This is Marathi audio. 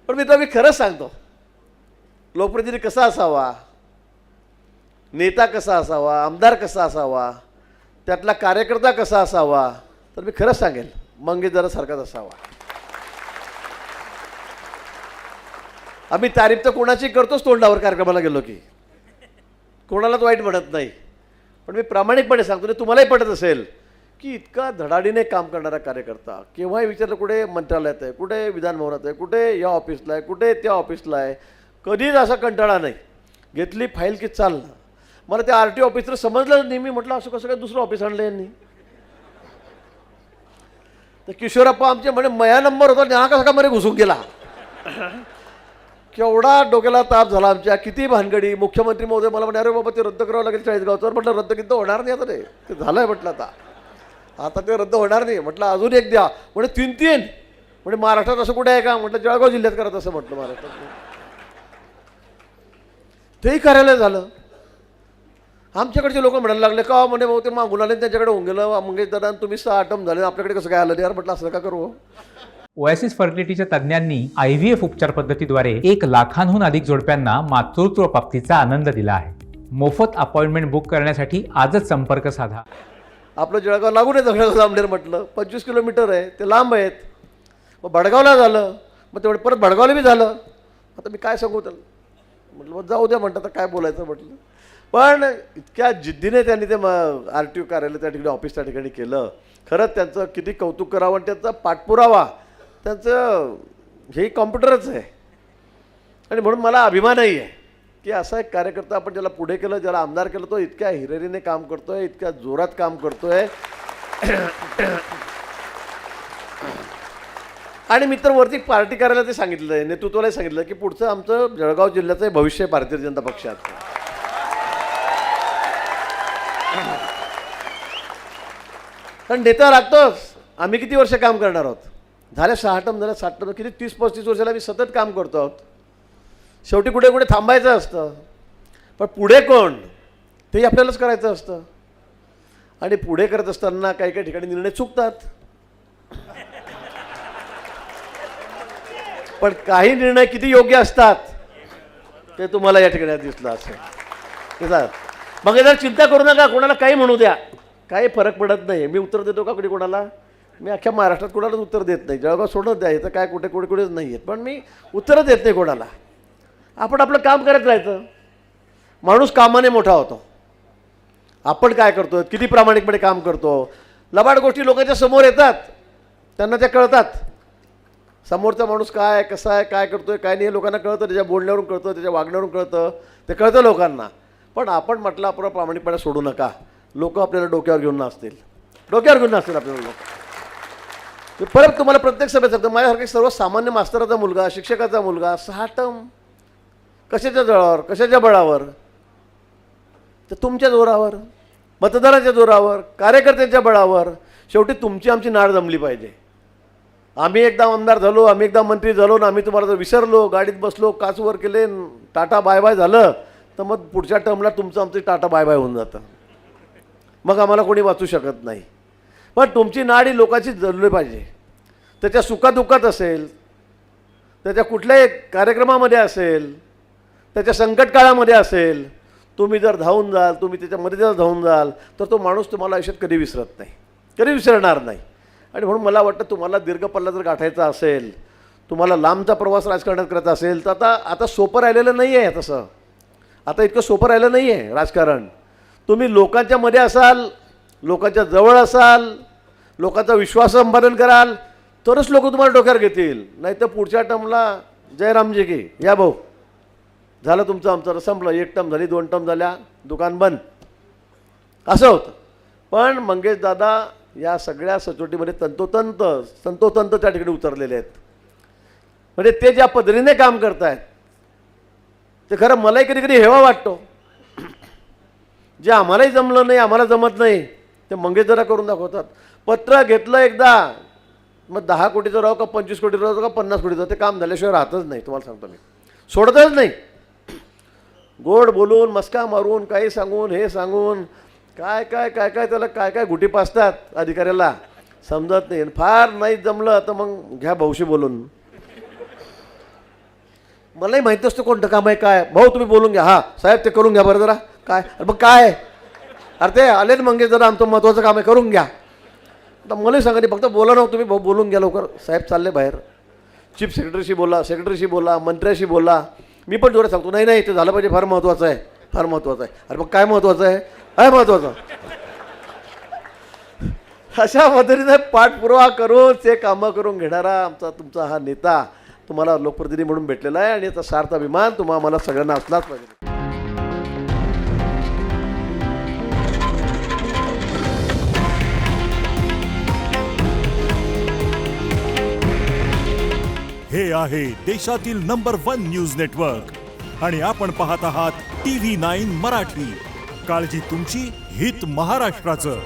पण मी खरंच सांगतो, लोकप्रतिनिधी कसा असावा, नेता कसा असावा, आमदार कसा असावा, त्यातला कार्यकर्ता कसा असावा, तर मी खरंच सांगेल मंगेश दादासारखाच असावा. आम्ही तारीफ तर कोणाची करतोच तोंडावर कार्यक्रमाला गेलो की, कोणालाच वाईट म्हणत नाही. पण मी प्रामाणिकपणे सांगतो, तुम्हालाही पटत असेल की इतका धडाडीने काम करणारा कार्यकर्ता, केव्हाही विचारलं कुठे मंत्रालयात आहे, कुठे विधानभवनात आहे, कुठे या ऑफिसला आहे, कुठे त्या ऑफिसला आहे, कधीच असा कंटाळा नाही. घेतली फाईल की चाललं. मला त्या RTO ऑफिसर समजलं नेहमी, म्हटलं असं कसं काय दुसरं ऑफिस आणलं यांनी. तर किशोरप्पा आमचे म्हणे मया नंबर होता, न्या कसा का मध्ये घुसून गेला. केवढा डोक्याला ताप झाला आमच्या, किती भानगडी. मुख्यमंत्री महोदय मला म्हणे अरे बाबा ते रद्द करावं लागेल चाळीसगावचं. म्हटलं रद्द किती होणार नाही आता, ते झालं आहे म्हटलं, आता ते रद्द होणार नाही. म्हटलं अजून एक द्या. म्हणजे 3 म्हणजे महाराष्ट्रात असं कुठे आहे का. म्हटलं जळगाव जिल्ह्यात करत असं म्हटलं महाराष्ट्रात. तेही कार्यालय झालं. आमच्याकडचे लोक म्हणायला लागले का म्हणे भाऊ ते मागून आले त्यांच्याकडे होऊन गेलं मंगेश दादा, तुम्ही 6 आटम झाले, आपल्याकडे कसं काय आलं यार. म्हटलं असं का करू. ओएसिस फर्टिलिटीच्या तज्ज्ञांनी IVF उपचार पद्धतीद्वारे 1 लाखांहून अधिक जोडप्यांना मातृत्व प्राप्तीचा आनंद दिला आहे. मोफत अपॉइंटमेंट बुक करण्यासाठी आजच संपर्क साधा. आपलं जळगाव लागून आहे जळगाव जामनेर, म्हटलं 25 किलोमीटर आहे, ते लांब आहेत. मग भडगावला झालं, मग तेवढं परत भडगावला बी झालं. आता मी काय सांगू त्याला. म्हटलं मग जाऊ द्या म्हणतात, काय बोलायचं म्हटलं. पण इतक्या जिद्दीने त्यांनी ते RTO कार्यालय त्या ठिकाणी ऑफिस त्या ठिकाणी केलं. खरंच त्यांचं किती कौतुक करावं. आणि त्यांचा पाठपुरावा, त्यांचं हे कॉम्प्युटरच आहे. आणि म्हणून मला अभिमानही आहे की असा एक कार्यकर्ता आपण ज्याला पुढे केलं, ज्याला आमदार केलं, तो इतक्या हिरिरीने काम करतोय, इतक्या जोरात काम करतोय. आणि मित्र वरती पार्टी करायला ते सांगितलं आहे, नेतृत्वालाही सांगितलं की पुढचं आमचं जळगाव जिल्ह्याचं भविष्य भारतीय जनता पक्षात. कारण नेता लागतोच. आम्ही किती वर्ष काम करणार आहोत. झाल्या 6 टर्म, झाल्या 7 टर्म, किती 30-35 वर्षाला आम्ही सतत काम करतो आहोत. शेवटी कुठे कुठे थांबायचं असतं. पण पुढे कोण तेही आपल्यालाच करायचं असतं. आणि पुढे करत असताना काही काही ठिकाणी निर्णय चुकतात. पण काही निर्णय किती योग्य असतात ते तुम्हाला या ठिकाणी दिसलं असेल. मग जर चिंता करू नका, कोणाला काही म्हणू द्या, काही फरक पडत नाही. मी उत्तर देतो का कधी कोणाला. मी अख्ख्या महाराष्ट्रात कोणालाच उत्तर देत नाही. जळगाव सोडत द्या, इथं काय कुठे कुठे कुठेच नाही आहेत. पण मी उत्तरच देत नाही कोणाला. आपण आपलं काम करत राहायचं. माणूस कामाने मोठा होतो. आपण काय करतो, किती प्रामाणिकपणे काम करतो. लबाड गोष्टी लोकांच्या समोर येतात, त्यांना त्या कळतात. समोरचा माणूस काय कसा आहे, काय करतोय काय नाही, लोकांना कळतं. त्याच्या बोलण्यावरून कळतं, त्याच्या वागण्यावरून कळतं, ते कळतं लोकांना. पण आपण म्हटलं आपण प्रामाणिकपणे सोडू नका. लोक आपल्याला डोक्यावर घेऊन नसतील, डोक्यावर घेऊन नसतील आपल्याला लोक. परत तुम्हाला प्रत्येक सभेत सांगतो, माझ्यासारखा सर्वसामान्य मास्तराचा मुलगा, शिक्षकाचा मुलगा 6 टर्म कशाच्या जोरावर, कशाच्या बळावर. तर तुमच्या जोरावर, मतदाराच्या जोरावर, कार्यकर्त्यांच्या बळावर. शेवटी तुमची आमची नाळ जमली पाहिजे. आम्ही एकदा आमदार झालो, आम्ही एकदा मंत्री झालो ना, आम्ही तुम्हाला जर विसरलो, गाडीत बसलो, काचवर केले, टाटा बाय बाय झालं, तर मग पुढच्या टर्मला तुमचं आमचं टाटा बाय बाय होऊन जातं. मग आम्हाला कोणी वाचू शकत नाही. पण तुमची नाडी लोकांची जळली पाहिजे. त्याच्या सुखादुःखात असेल, त्याच्या कुठल्याही कार्यक्रमामध्ये असेल, त्याच्या संकट काळामध्ये असेल, तुम्ही जर धावून जाल, तुम्ही त्याच्यामध्ये जर धावून जाल, तर तो माणूस तुम्हाला आयुष्यात कधी विसरत नाही, कधी विसरणार नाही. आणि म्हणून मला वाटतं तुम्हाला दीर्घ पल्ला जर गाठायचा असेल, तुम्हाला लांबचा प्रवास राजकारणात करायचा असेल, तर आता सोपं राहिलेलं नाही आहे. तसं आता इतकं सोपं राहिलं नाही आहे राजकारण. तुम्ही लोकांच्या मध्ये असाल, लोकांच्या जवळ असाल, लोकांचा विश्वास संपादन कराल, तरच लोक तुम्हाला डोक्यावर घेतील. नाही तर पुढच्या टर्मला जयरामजी की या भाऊ झालं तुमचं आमचं संपलं. 1 टर्म झाली, 2 टर्म झाल्या, दुकान बंद, असं होतं. पण मंगेश दादा या सगळ्या सचोटीमध्ये तंतोतंत त्या ठिकाणी उतरलेले आहेत. म्हणजे ते ज्या पद्धतीने काम करत आहेत ते खरं मलाही कधी कधी हेवा वाटतो. जे आम्हालाही जमलं नाही, आम्हाला जमत नाही, ते मंगेश दादा करून दाखवतात. पत्र घेतलं एकदा, मग 10 कोटीचं राहू का 25 कोटीचं राहू का 50 कोटीचं, ते काम झाल्याशिवाय राहतच नाही. तुम्हाला सांगतो मी, सोडतच नाही. गोड बोलून, मस्का मारून, काही सांगून, हे सांगून, काय काय काय काय त्याला काय काय गुटी पासतात अधिकाऱ्याला समजत नाही. फार नाही जमलं तर मग घ्या भाऊशी बोलून. मलाही माहीत नसतं कोणतं काम आहे काय. भाऊ तुम्ही बोलून घ्या. हां साहेब ते करून घ्या बरं जरा. काय अरे मग काय अरे ते आलेत मंगेश जरा आमचं महत्त्वाचं काम आहे करून घ्या. आता मलाही सांगा नाही फक्त बोला ना तुम्ही. भाऊ बोलून घ्या लवकर. साहेब चालले बाहेर. चीफ सेक्रेटरीशी बोला, सेक्रेटरीशी बोला, मंत्र्याशी बोला. मी पण जोरात सांगतो नाही नाही ते झालं पाहिजे, फार महत्त्वाचं आहे, फार महत्त्वाचं आहे. अरे मग काय महत्त्वाचं आहे, काय महत्त्वाचं. अशा पद्धतीने पाठपुरावा करून ते कामं करून घेणारा आमचा तुमचा हा नेता तुम्हाला लोकप्रतिनिधी म्हणून भेटलेला आहे. आणि याचा सार्थ अभिमान तुम्हाला मला सगळ्यांना असलाच पाहिजे. हे आहे देशातील नंबर 1 न्यूज नेटवर्क आणि आपण पाहत आहात TV9 मराठी. काळजी तुमची, हित महाराष्ट्राचं.